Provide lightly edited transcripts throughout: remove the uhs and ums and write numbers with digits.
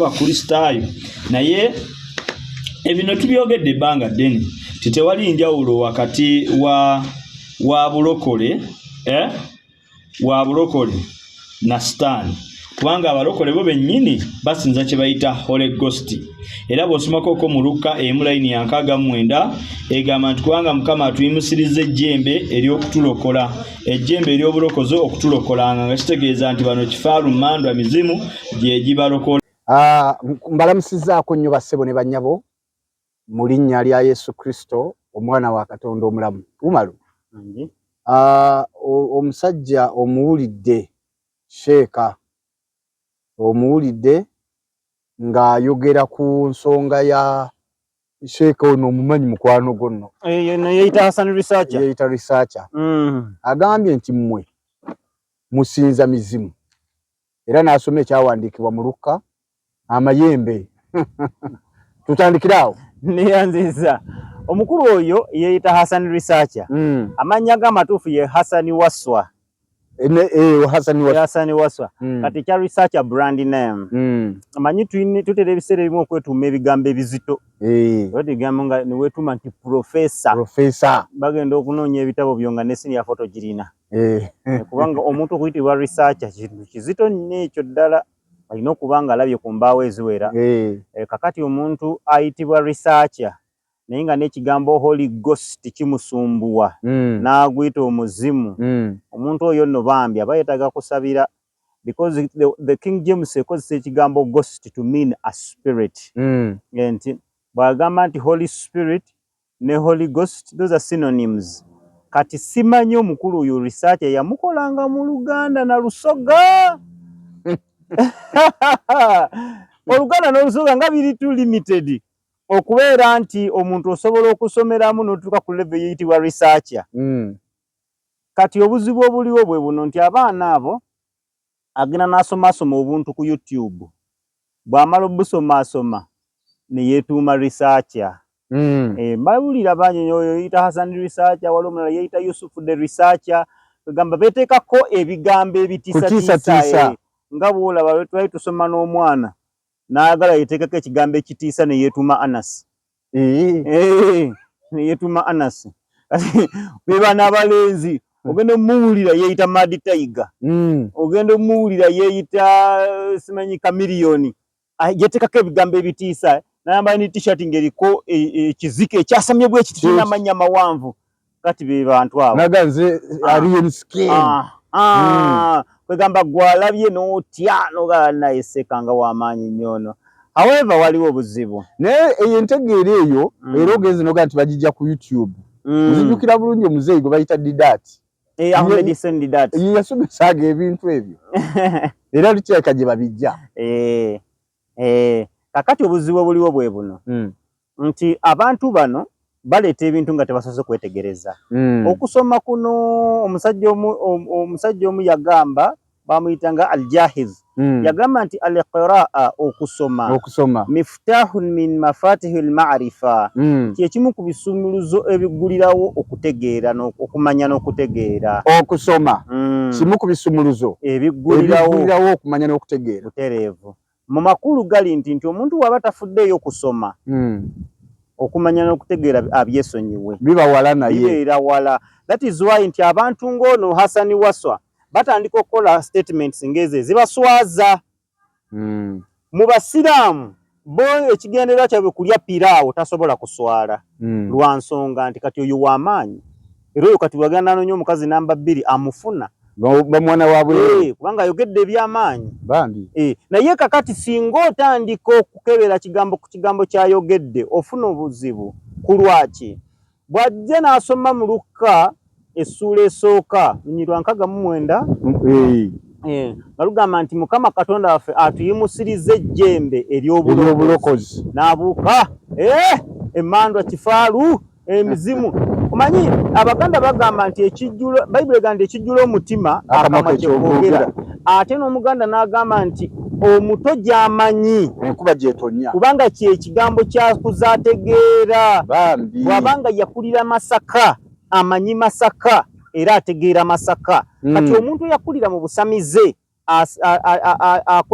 Akristaayo naye ebino tubyogedde ebbanga ddene titewali njawulo wakati wa bulokole na sitaani kubanga abalokole bo bennyini basinza kye bayita Holy Ghost era bw'osomako mu Luka layini ya 69 egamba nti kubanga Mukama atuyimusiriza ejjembe ery'okutulokola ejjembe ery'obulokozi okutulokolanga nga kitegeeza nti bano kifaalu mmandwa mizimu gye gibalokola. Mbalamusizaako nnyo bassebo ne bannyabo mu linnya lya Yesu Kristo omwana wa Katonda omulamu. Umaru omusajja omuwulidde Sheeka omuwulidde ng'ayogera ku nsonga ya Sheeka ono omumanyi mukwano gonno yeyita Hassan Researcher yeyita Researcher agambye nti mmwe musinza mizimu era n'asoma ekyawandiikibwa mu Luka amayembe tutandikirawo neyanziza omukulu oyo yeyita Hassan Researcher amanya g'amatuufu ye Hassan Waswa Hassan Waswa kati kya Researcher brand name amanyi tutera ebiseera ebimu okwetuuma ebigambo ebizito odigamba nga niweetuma nti professor bagenda okunoonya ebitabo byo nga ne senior photo girina kubanga omuntu okuyitibwa Researcher kintu kizito nnyo ekyo ddala alina okubanga alabye ku mbaawo eziwera kakati omuntu ayitibwa Researcher naye nga n'ekigambo Holy Ghost kimusumbuwa n'aguyita omuzimu omuntu oyo nno bambi aba yeetaga kusabira because the King James ekozesa ekigambo ghost to mean a spirit nti bw'agamba nti Holy Spirit ne Holy Ghost those are synonyms kati simanyi omukulu oyo Researcher yamukolanga mu Luganda na Lusoga Oluganda n'Olusoga nga biri too limited okubeera nti omuntu osobola okusomeramu n'otuuka ku level yeyitibwa Researcher kati obuzibu obuliwo bwe buno nti abaana abo agenda n'asomasoma obuntu ku YouTube bw'amala obusomaasoma ne yeetuuma Researcher mbawulira bangi oyo yeyita Hassan Researcher waliwo omulala yeyita Yusuf the Researcher egamba beeteekako ebigambo ebitiisatiisa nga bw'olaba twali tusoma n'omwana n'agala yeeteekako ekigambo ekitiisa ne yeetuuma Anas ne yeetuuma Anas beba n'abalenzi ogenda omuwulira yeeyita Mad Tiger ogenda omuwulira yeeyita simanyi Chameleon yeeteekako ebigambo ebitiisa n'ayambala ne t-shirt ng'eriko ekizike ekyasamye bwe kiti kirina amannya mawanvu kati be bantu abo naganze alien skin kwegamba gwalabye n'otya n'ogala naye sekanga w'amaanyi nnyo ono however waliwo obuzibu naye entegeera eyo era ogenze noga nti bagijja ku YouTube nzijukira bulungi omuzeeyi gwe bayita Didat Ahmed Hussein Didat yasomesaaga ebintu ebyo era lukyeka gye babijja kakati obuzibu obuliwo bwe buno nti abantu bano baleeta ebintu nga tebasoose kwetegereza okusoma kuno omusajja omu yagamba bamuyitanga Al-Jahiz yagamba nti al-qiraa okusoma miftahun min mafatihil ma'rifa kyekimu ku bisumuluzo ebigulirawo okutegeera okumanya n'okutegeera okusoma kimu ku bisumuluzo ebigulirawo okumanya n'okutegeera butereevu mu makulu gali nti omuntu waba tafuddeeyo kusoma okumanya n'okutegeera abyesonyiwe bibawala naye bibeera wala that is why nti abantu ng'ono Hassan Waswa batandika okukola statements ngeze zibaswaza mu basiraamu bo ekigendererwa kyabwe kulya piraawo tasobola kuswala lwa nsonga nti kati oyo w'amaanyi era oyo kati wagenda n'onyo omukazi namba 2 amufuna bamwana waabwe kubanga ayogedde eby'amaanyi bambi naye kakati singa otandika okukebera kigambo ku kigambo kyayogedde ofuna obuzibu ku lwaki bw'ajja n'asoma mu Luka essuula esooka lunyirwa 69 nga lugamba nti Mukama Katonda waffe atuyimusiriza ejjembe ery'obulokozi n'abuuka emmandwa kifaalu emizimu omanyi Abaganda bagamba nti ekijjulo Bayibuli egamba nti ekijjulo omutima akamwa kyogera ate n'Omuganda n'agamba nti omuto gy'amanyi enkuba gyetonya kubanga kyekigambo kyakuzaategeera bw'abanga yakulira Masaka amanyi Masaka era ategeera Masaka kati omuntu yakulira mu busamize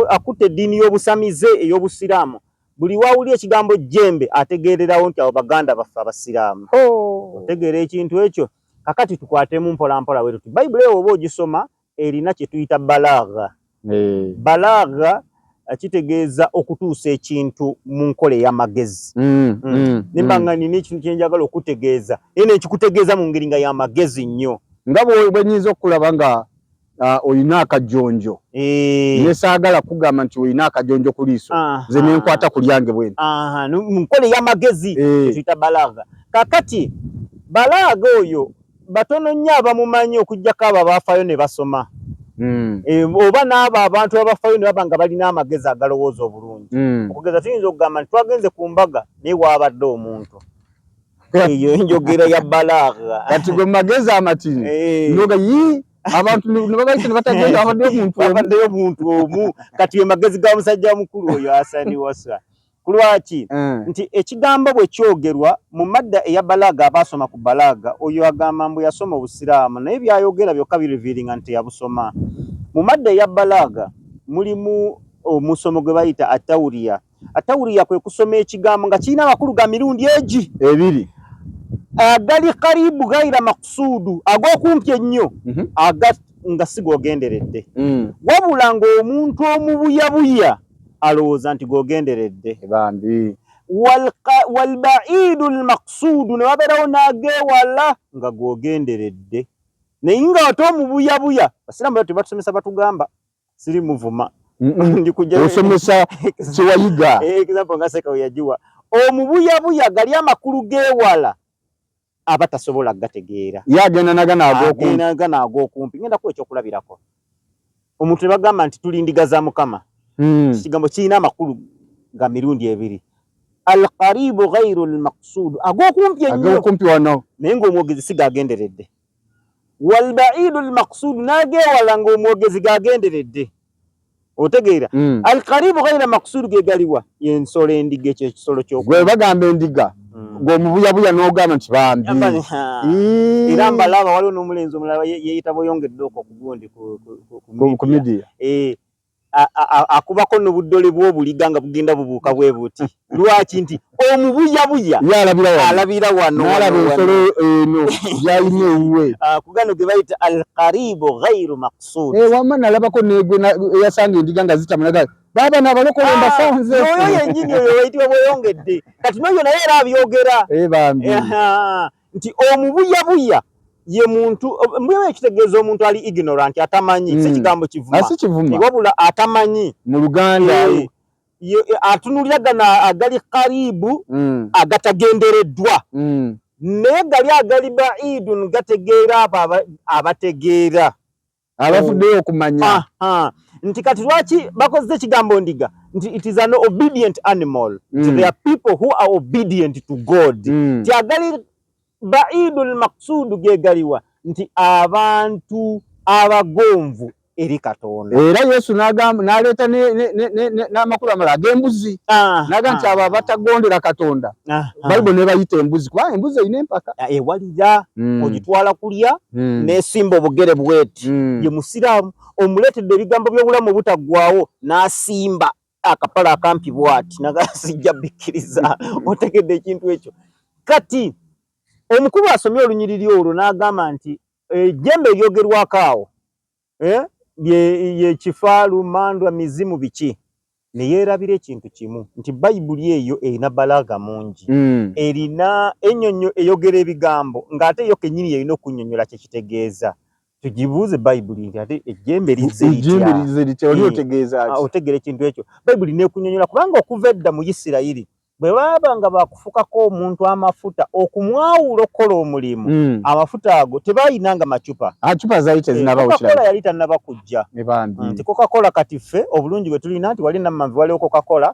akutte eddiini y'obusamize ey'obusiraamu buli wawuli ekigambo jembe ategeererawo nti abo baganda baffe abasiraamu. Otegeera ekintu ekyo. Kakati tukwatemu mpola mpola bwe tuti Bayibuli eyo oba ogisoma erina kye tuyita balagha. Balagha kitegeeza okutuusa ekintu mu nkola ey'amagezi. Nimbanga nina ekintu kye njagala okutegeeza era nekikutegeeza mu ngeri nga y'amagezi nnyo. Nga bwe nnyinza okulaba nga oyina akajonjo nesaagala kugamba nti oyina akajonjo ku liiso nze nenkwata ku lyange bwenti mu nkola ey'amagezi tuyita balagha. Kakati balagha oyo batono nnyo abamumanyi okuggyako abo abaafayo ne basoma. Oba n'abo abantu abafayo ne baba nga balina amagezi agalowooza obulungi. Okugeza tuyinza okugamba nti twagenze ku mbaga naye waabadde omuntu. Eyo enjogera ya balagha. Kati gwe magezi amatini noga abantu nibabayita nibatagenda abaddeyo omuntu omu. Kati ye magezi ga musajja mukulu oyo Hasani Wasa. Kulwaki nti ekigambo bwe kyogerwa mu madda eya balagha abasoma ku balagha oyo agamba mbu yasoma obusiraamu naye byayogera byokka birevealinga nti yabusoma. Mu madda eya balagha mulimu omusomo gwe bayita atawuriya. Atawuriya kwe kusoma ekigambo nga kirina amakulu ga mirundi ebiri. Agali karibu gaira maksudu ag'okumpi ennyo nga si gogenderedde. Wabula ng'omuntu omubuyabuya alowooza nti gogenderedde. Walbaidu lmaksudu ne wabeerawo n'ageewala nga gogenderedde. Naye nga ate omubuyabuya basiraamu tebatusomesa batugamba siri muvuma osomesa kyewayiga example nga Seka yajiwa omubuyabuya gali amakulu geewala abatasobola gategeera yagenda naga ag'okumpi. Ngenda ku ekyokulabirako omuntu ne bagamba nti tulindiga za Mukama. Ekigambo kirina amakulu ga mirundi ebiri. Alqaribu ghairu almaqsudu ag'okumpi wano naye ng'omwogezi si gagenderedde. Walbaidu almaqsudu n'ageewala ng'omwogezi gagenderedde. Otegeera alqaribu ghairu maqsudu gegaliwa y'ensolo endiga ekyo ekisolo gwe bagamba endiga ng'omubuyabuya n'ogamba nti bambi era mbalaba waliwo n'omulenzi omulala yeeyita Boyongedde okwo ku gundi ku media akubako n'obuddole bw'obuliga nga bugenda bubuuka bwe buti. Lwaki nti omubuyabuya alabira wano ensolo eno gyayina ewuwe kugano ge bayita alqaribu ghairu maqsud. Wamma nalabako negwe eyasanga endiga nga zitamulaga baba nabalokole mbasanze oyo yennyini oyo wayitibwa Boyongedde. Kati n'oyo naye era abyogera nti omubuyabuya ye muntu mbuye ekitegeeza omuntu ali ignorant atamanyi si kigambo kivuma wabula atamanyi mu Luganda atunulira gana agali karibu agatagendereddwa naye gali baidun gategeera abategeera abafuddeyo okumanya nti kati lwaki bakoze ekigambo ndiga nti it is an obedient animal. There are people who are obedient to God. Ti agali baidul maqsudu gegaliwa nti abantu abagonvu eri Katonda. Era Yesu n'agamba n'aleeta n'amakulu amalala ag'embuzi n'agamba nti abo abatagondera Katonda Bayibuli ne bayita embuzi kuba embuzi erina empaka ewalira ogitwala kulya n'esimba obugere bweti ye musiraamu omuleetedde ebigambo by'obulamu obutaggwaawo n'asimba akapala akampi bw'ati nagasijja bikkiriza. Otegedde ekintu ekyo. Kati omukulu asomye olunyiriri olwo n'agamba nti ejjembe eryogerwako awo ye kifaalu mandwa mizimu biki ne yeerabira ekintu kimu nti Bayibuli eyo erina balagha mungi erina ennyonnyo eyogera ebigambo ng'ate yo kennyini yerina okunnyonnyola kye kitegeeza. Tugibuuze Bayibuli nti ate ejjembe lizze litya otegeera ekintu ekyo. Bayibuli neekunyonnyola kubanga okuva edda mu Isirayiri bwe baba nga bakufukako omuntu amafuta okumwawula okukola omulimu amafuta ago tebayinanga macupa zayite zinabawo Coca-Cola yali tannaba kujja nti Coca-Cola kati ffe obulungi bwe tulina nti wali nammanvi waliwo Coca-Cola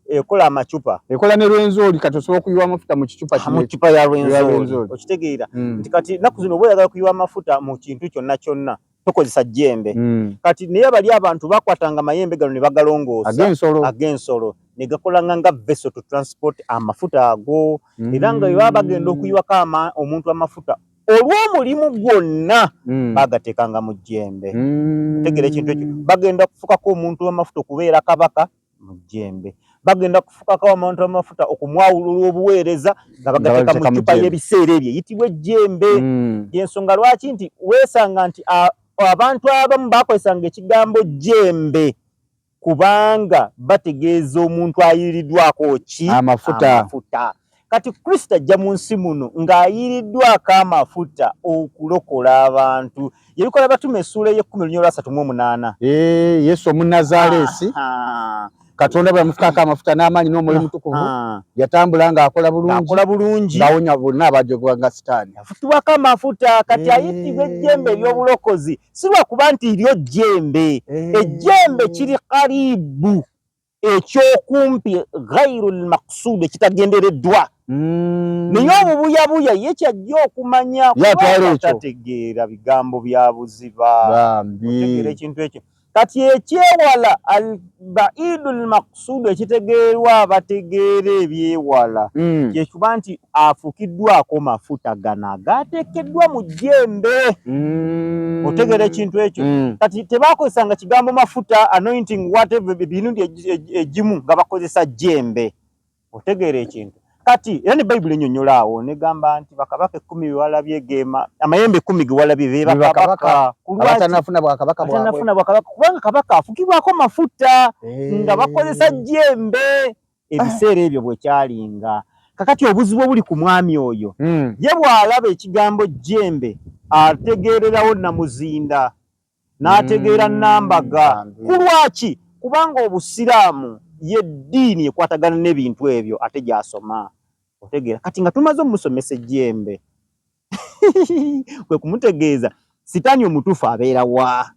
ekola amacupa ekola ne lwenzoli kati osobola okuyiwa amafuta mu kicupa ya lwenzoli okitegeera nti kati naku zino oba oyagala kuyiwa amafuta mu kintu kyonna tokozesa jjembe. Kati naye bali abantu bakwatanga mayembe gano ne bagalongoosa ag'ensolo ne gakolanga nga vessel to transport amafuta ago era nga baba bagenda okuyiwako omuntu amafuta olw'omulimu gwonna bagateekanga mu jjembe. Tegera ekintu ekyo, bagenda kufukako omuntu w'amafuta okubeera kabaka mu jjembe, bagenda kufukako omuntu w'amafuta okumwawulula obuweereza nga bagateeka mu ccupa y'ebiseera ebyo eyitibwa ejjembe. Y'ensonga lwaki nti weesanga nti abantu abamu bakozesanga ekigambo jjembe kubanga bategeeza omuntu ayiriddwako ki amafuta. Kati Kristo ajja mu nsi muno ng'ayiriddwako amafuta okulokola abantu. Yabikola Abatume essuula y'e10:38. Yesu Omunnazaaleesi Katonda bwe yamufukako amafuta n'amaanyi n'Omwoyo Mutukuvu yatambula ng'akola bulungi ng'awonya bonna abajogwanga Sitaani. Afukibwako amafuta kati ayitibwa ejjembe ery'obulokozi si lwakuba nti lyo jjembe. Ejjembe kiri karibu ekyokumpi ghairul maqsuud ekitagendereddwa. Naye obubuyabuya ye kyajja okumanya tategeera bigambo bya buziba. Otegeera ekintu ekyo. Kati ekyewala al-baidul maqsuud ekitegeerwa abategeera ebyewala kyekuba nti afukiddwako mafuta gano agaateekeddwa mu jjembe. Otegeera ekintu ekyo. Kati tebakozesanga kigambo mafuta, anointing, whatever binundi egimu nga bakozesa jjembe. Otegeera ekintu. Kati era ne Bayibuli ennyonnyola awo negamba nti bakabaka 10 bewalabye amayembe 10 ge walabye be bakabaka abatanafuna bwakabaka kubanga kabaka afukibwako mafuta nga bakozesa jjembe ebiseera ebyo bwe kyalinga. Kakati obuzibu obuli ku mwami oyo ye bw'alaba ekigambo jjembe ategeererawo Namuzinda n'ategeera Nambaga. Kulwaki? Kubanga Obusiraamu y'eddiini ekwatagana n'ebintu ebyo ate gy'asoma. Otegeera kati nga tumaze omusomesa ejjembe kwe kumutegeeza Sitaani omutuufu abeera wa.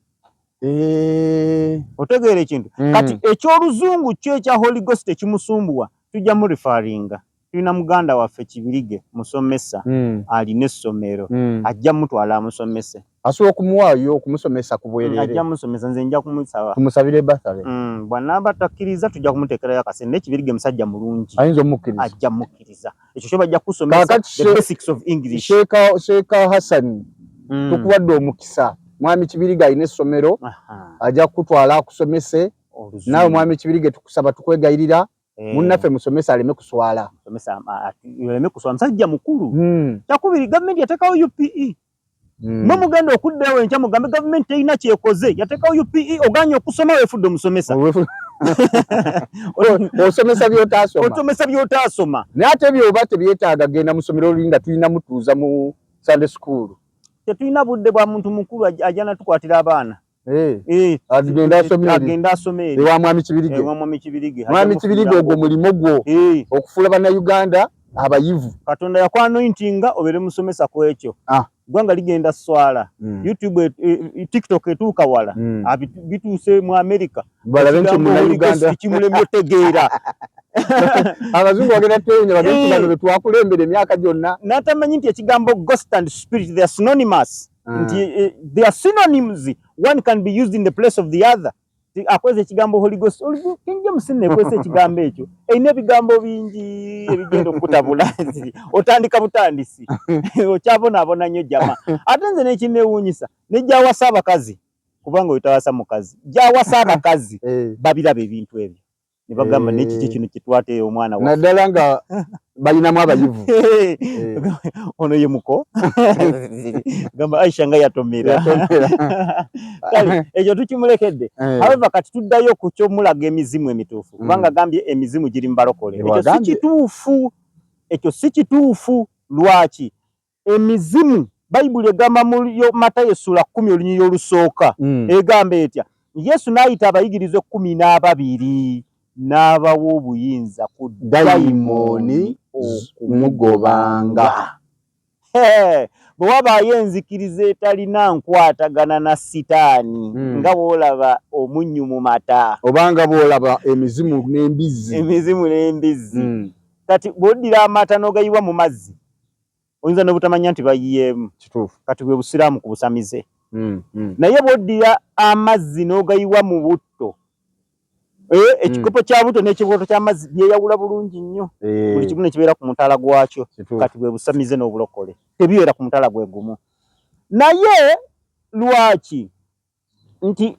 Otegeera ekintu. Kati eky'Oluzungu kyo ekya Holy Ghost ekimusumbuwa tujja mu referringa. Tulina muganda waffe Kibirige musomesa alina essomero ajja mutwala amusomese. Asobola okumuwaayo okumusomesa ku bwereere. Ajja musomesa, nze nja kumusaba. Kumusabira ebbasale. Bw'anaaba takkiriza tujja kumuteekerayo akasente. Kibirige musajja mulungi. Ayinza omukkiriza. Ajja mukkiriza. Ekyo kyo bajja kusomesa the basics of English. Sheeka Hassan tukuwadde omukisa. Mwami Kibirige alina essomero ajja kutwala akusomese. Naawe Mwami Kibirige tukusaba tukwegayirira. Munnaffe musomesa aleme kuswala. Aleme kuswala musajja mukulu. Kyakubiri gavumenti yateekawo UPE. Mwe mugenda okuddayo enkya mugambe gavumenti terina kyekoze yateekawo UPE oganye okusoma weefudde omusomesa. Osomesa by'otaasoma. Osomesa by'otaasoma. Naye ate byoba tebyetaaga genda mu ssomero linga tulina mutuuza mu Sunday school. Tetulina budde bwa muntu mukulu ajja natukwatira abaana. Agenda asomere. Ewa Mwami Kibirige. Mwami Kibirige ogwo mulimo gwo okufuula Bannayuganda abayivu. Katonda yakwanointinga obeere musomesa ku ekyo. Gwanga ligenda swala. YouTube, TikTok etuuka wala. Bituuse mu America. Balabe nti Munnayuganda kimulemye otegeera. Abazungu bagenda twenya bagenda bano betwakulembera emyaka gyonna. N'atamanyi nti ekigambo ghost and spirit they are synonymous. They are synonyms. One can be used in the place of the other. Akweze ekigambo Holy Ghost. Kinja musine kwese ekigambo ekyo. Eyina ebigambo bingi ebigenda okutabula. Otandika butandisi. Okyabonabona nnyo jama. Ate nze n'ekinewuunyisa nejjawasa abakazi kubanga oyitawasa mukazi. Jawasa abakazi babiraba ebintu ebyo. Ne bagamba n'ekiki kino kitwate omwana wa. Naddala nga balinamu abayivu. Ono ye muko. Gamba Aisha nga yatomera. Kale ekyo tukimulekedde. However kati tuddayo ku kyomulaga emizimu emituufu. Kubanga gambye emizimu giri mu balokole. Ekyo si kituufu. Ekyo si kituufu. Lwaki? Emizimu Bayibuli egamba mu Matayo essula 10 olunyiriri olusooka. Egamba etya? Yesu n'ayita abayigiriza 12 n'abawa obuyinza ku dayimooni okumugobanga. Bwe wabaayo enzikiriza etalina nkwatagana na Sitaani nga bw'olaba omunnyu mu mata obanga bw'olaba emizimu n'embizzi. Kati bw'oddira amata n'ogayiwa mu mazzi oyinza n'obutamanya nti bayiyeemu. Kati bwe Busiraamu ku busamize. Naye bw'oddira amazzi n'ogayiwa mu butto ekikopo kya buto n'ekiboto ky'amazzi byeyawula bulungi nnyo. Buli kimu ne kibeera ku mutaala gwakyo. Kati bwe busamize n'obulokole tebibeera ku mutaala gwe gumu. Naye lwaki nti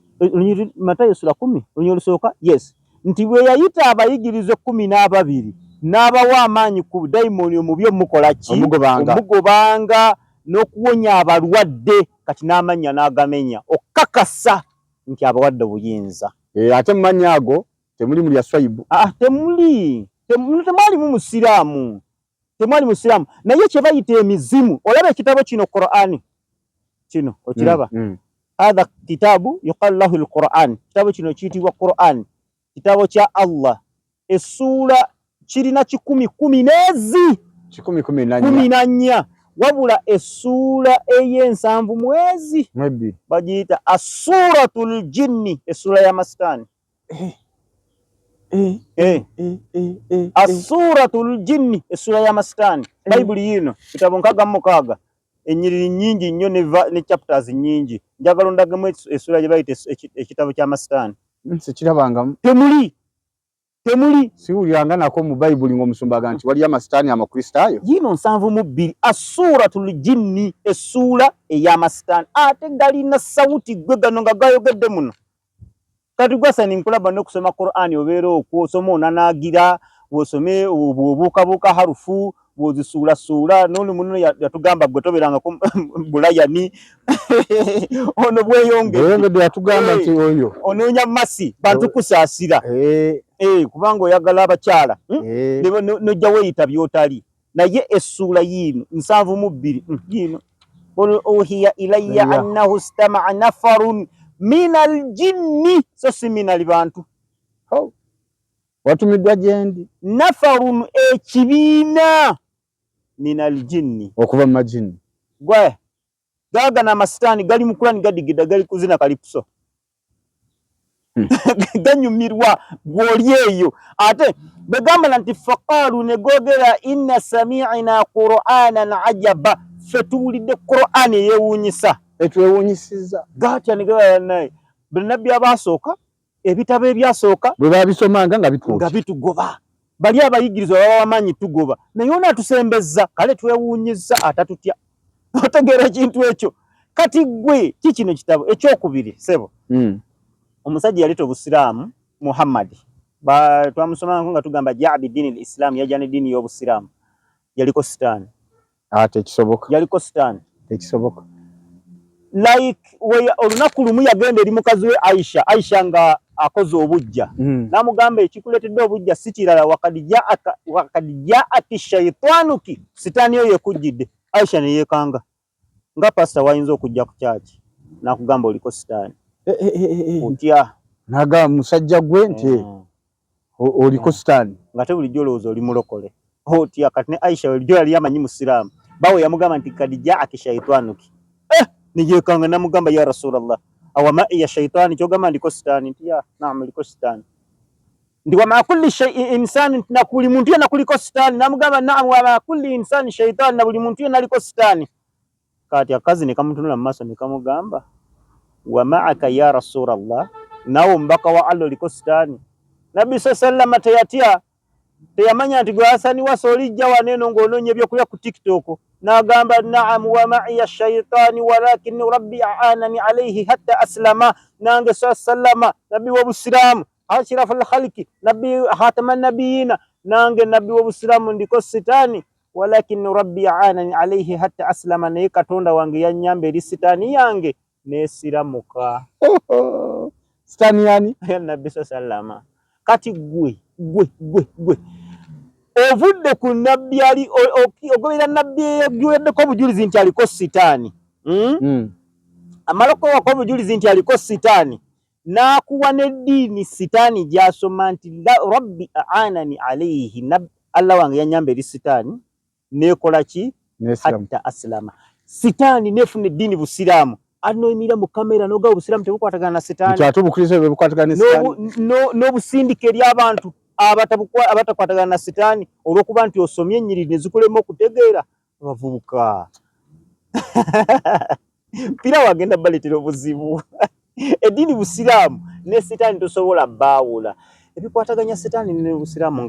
Matayo sura 10 olunyiri olusooka yes nti bwe yayita abayigirize 12 n'abawa amaanyi ku dayimoni omubi omukola ki omugobanga n'okuwonya abalwadde kati n'amanya n'agamenya okakasa nti abawadde obuyinza. Ate mumanya ago temuli muli aswaibu. Temwali mu musiraamu. Temwali musiraamu. Naye kye bayita emizimu. Olaba ekitabo kino Qur'ani. Kino okiraba. Hadha kitabu yuqal lahu al-Qur'an. Kitabo kino kiyitibwa Qur'an. Kitabo kya Allah. Essula kirina 10 n'ezi. 14. Wabula essula ey'ensanvu mwezi. Bagiyita as-suratul jinni. Essula ya masitani. As-suratul jinni. Essula ya masitani. Bayibuli yino kitabo 6 enyiriri nyingi nnyo ne chapters nyingi. Njagala ondagemu essula gye bayita ekitabo kya masitani. Sekirabangamu. Temuli siwuliranga nako mu Bayibuli ng'omusumbaga nti wali amasitaani amakristaayo. Yino 7:2 as-suratul jinni essula ey'amasitaani ate galina sawuti gwe gano nga gayogedde muno. Kati gwasani nkulaba n'okusoma Qur'ani obeera okwosoma onanaagira bw'osome obuukabuuka harufu bw'ozisuulasuula n'oli muno yatugamba gwe tobeeranga bulayani ono bweyongedde yatugamba nti oyo onoonya masi bantu kusaasira kubanga oyagala abakyala nojja weeyita by'otali. Naye essula yino 7:2 yino qul uhiya ilayya annahu istama'a nafarun minal jinni so si minal bantu watumiddwa gyendi nafarun ekibiina minal jinni okuva mu majini gwe gaagana amasitaani gali mu Qur'ani gadigida gali kuzina kalipso ganyumirwa gwoli eyo ate begamba nti faqalu ne googera inna sami'na qur'anan ajaba ffe tuwulidde Qur'ani eyewuunyisa etwewuunyisiza gatya ne gaba naye bannabbi abaasooka ebitabo ebyasooka bwe babisomanga nga bitugoba bali abayigiriza baba bamanyi tugoba naye onaatusembezza kale twewuunyiza atatutya otegeera ekintu ekyo. Kati gwe kikino kitabo ekyokubiri sebo omusajja yaleta obusiraamu Muhammad twamusomanga nga tugamba jaabi dini al-Islam yajana dini y'obusiraamu yaliko sitaani tekisoboka yaliko sitaani tekisoboka like olunaku lumu yagenda eri mukazi we Aisha nga akoze obujja namugamba ekikuletedde obujja si kirala wakad jaaki shaytanuki sitaani yo yekujjidde. Aisha ne yeekanga nga pastor wayinza okujja ku kyaki nakugamba oliko sitaani otya naga musajja gwe nti oliko sitaani nga te bulijjo olowooza oli mulokole otya kati ne Aisha bulijjo yali amanyi musiraamu bawe yamugamba nti kad jaaki shaytanuki niyeekanga namugamba ya Rasulallah awama ya shaytaani kyogamba ndiko sitaani nti ya naam liko sitaani ndi wama kulli shay'in insani na kuli muntu yena kuliko sitaani namugamba naam wama kulli insani shaytaani na buli muntu yena aliko sitaani. Kati akazi ne kamutunula mu maaso ne kamugamba wa ma'aka ya Rasulallah nawo mbaka wa Allah liko sitaani. Nabbi sallallahu teyatya teyamanya nti gwe Hasani wasolijja waneno ng'onoonya ebyokulya ku TikTok n'agamba naam wa ma'iya shaytaani walakin rabbi a'anani alayhi hatta aslama nange sallama nabbi w'obusiraamu ashrafu al-khalqi nabbi khataman nabiyina nange nabbi w'obusiraamu ndiko sitaani walakin rabbi a'anani alayhi hatta aslama naye Katonda wange yannyamba eri sitaani yange neesiramuka. Sitaani yani nabbi sallama. Kati gwe ovudde ku nabbi ali ogobera nabbi yeddeko obujulizi nti aliko sitaani amaloko wako obujulizi nti aliko sitaani n'akuwa n'eddiini sitaani gy'asoma nti rabbi a'anani alayhi Allah wange yannyamba eri sitaani neekola ki hatta aslama sitaani neefuna eddiini busiraamu anoyimira mu kamera n'ogaba obusiraamu tebukwatagana na sitaani ate obukristaayo bwebukwatagana ne sitaani n'obusindika eri abantu abatakwatagana na sitaani olw'okuba nti osomye ennyiriri ne zikulema okutegeera abavubuka pira wagenda baleetera obuzibu eddiini busiraamu ne sitaani tosobola baawula ebikwataganya setaani n'Obusiraamu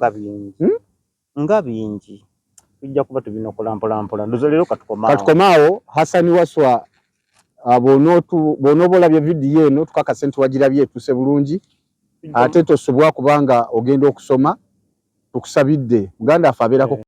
nga bingi tujja kuba tubinokola mpolampola ndozo leero katukomaawo Hassan Waswa bw'onoobolabye vidiyo eno tukakase nti wagirabye etuuse bulungi ate tosobwa kubanga ogenda okusoma tukusabidde muganda afe abeerako